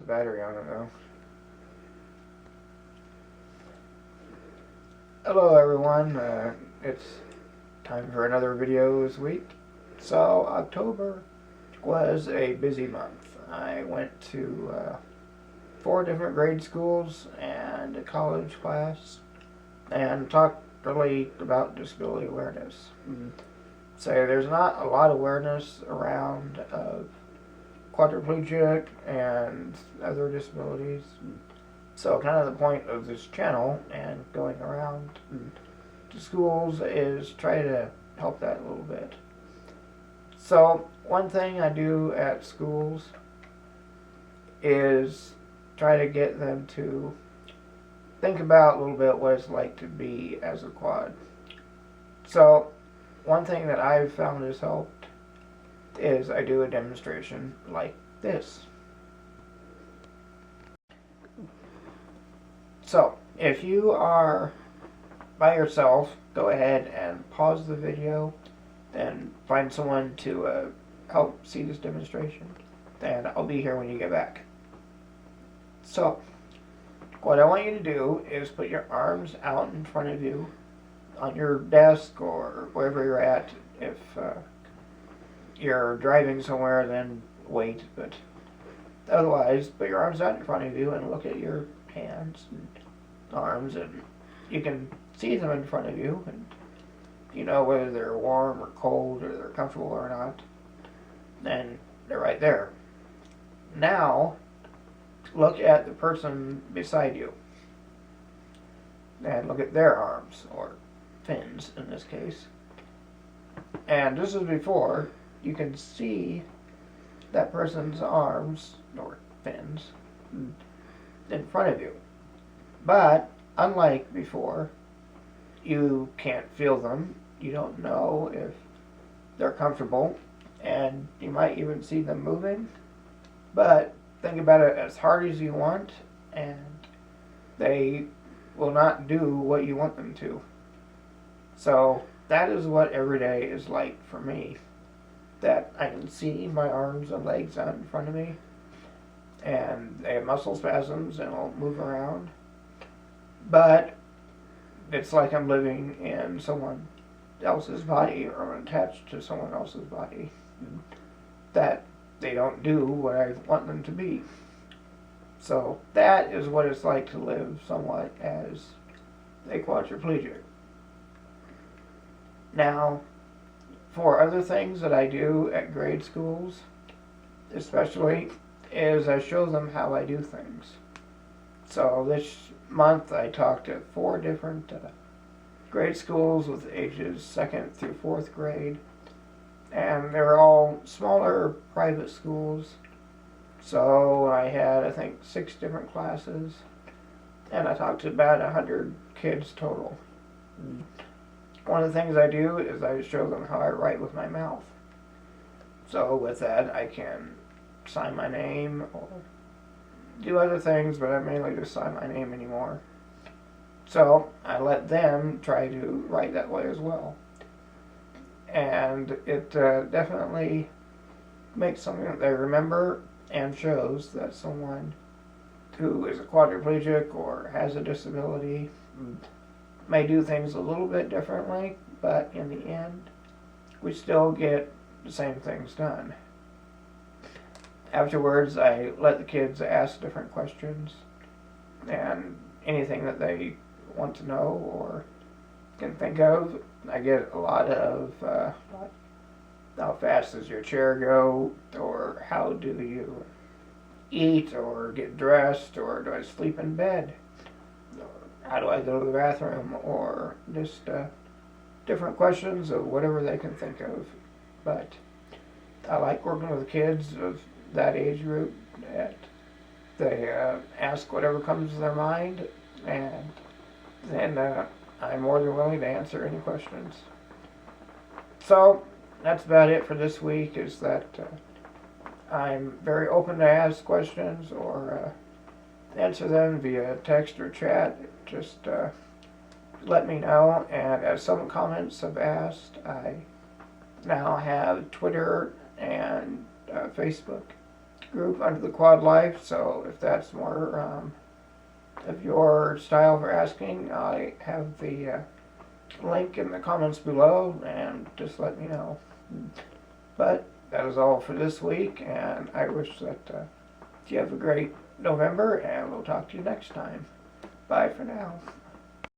battery on it though. Hello everyone, it's time for another video this week. So October was a busy month. I went to 4 different grade schools and a college class and talked really about disability awareness. So there's not a lot of awareness around of quadriplegic and other disabilities. So kind of the point of this channel and going around to schools is try to help that a little bit. So one thing I do at schools is try to get them to think about a little bit what it's like to be as a quad. So one thing that I've found has helped is I do a demonstration like this. So if you are by yourself, go ahead and pause the video and find someone to help see this demonstration, and I'll be here when you get back. So what I want you to do is put your arms out in front of you on your desk or wherever you're at. If you're driving somewhere, then wait, but otherwise put your arms out in front of you and look at your hands and arms, and you can see them in front of you, and you know whether they're warm or cold or they're comfortable or not, and they're right there. Now look at the person beside you and look at their arms, or fins in this case, and just as before, you can see that person's arms or fins in front of you. But unlike before, you can't feel them. You don't know if they're comfortable, and you might even see them moving. But think about it as hard as you want, and they will not do what you want them to. So that is what every day is like for me. That I can see my arms and legs out in front of me, and they have muscle spasms and will move around. But it's like I'm living in someone else's body, or I'm attached to someone else's body, that they don't do what I want them to be. So that is what it's like to live somewhat as a quadriplegic. Now, for other things that I do at grade schools, especially, is I show them how I do things. So this month I talked at 4 different grade schools with ages 2nd through 4th grade, and they're all smaller private schools. So I had, I think, 6 different classes, and I talked to about 100 kids total. One of the things I do is I show them how I write with my mouth. So with that, I can sign my name or do other things, but I mainly just sign my name anymore. So I let them try to write that way as well. And it definitely makes something that they remember, and shows that someone who is a quadriplegic or has a disability may do things a little bit differently, but in the end, we still get the same things done. Afterwards, I let the kids ask different questions, and anything that they want to know or can think of. I get a lot of how fast does your chair go, or how do you eat or get dressed, or do I sleep in bed, or how do I go to the bathroom, or just different questions of whatever they can think of. But I like working with kids of that age group, that they ask whatever comes to their mind, and then I'm more than willing to answer any questions. So that's about it for this week, is that I'm very open to ask questions or answer them via text or chat. Just let me know. And as some comments have asked, I now have Twitter and Facebook. group under the Quad Life. So if that's more of your style for asking, I have the link in the comments below, and just let me know. But that is all for this week, and I wish that you have a great November, and we'll talk to you next time. Bye for now.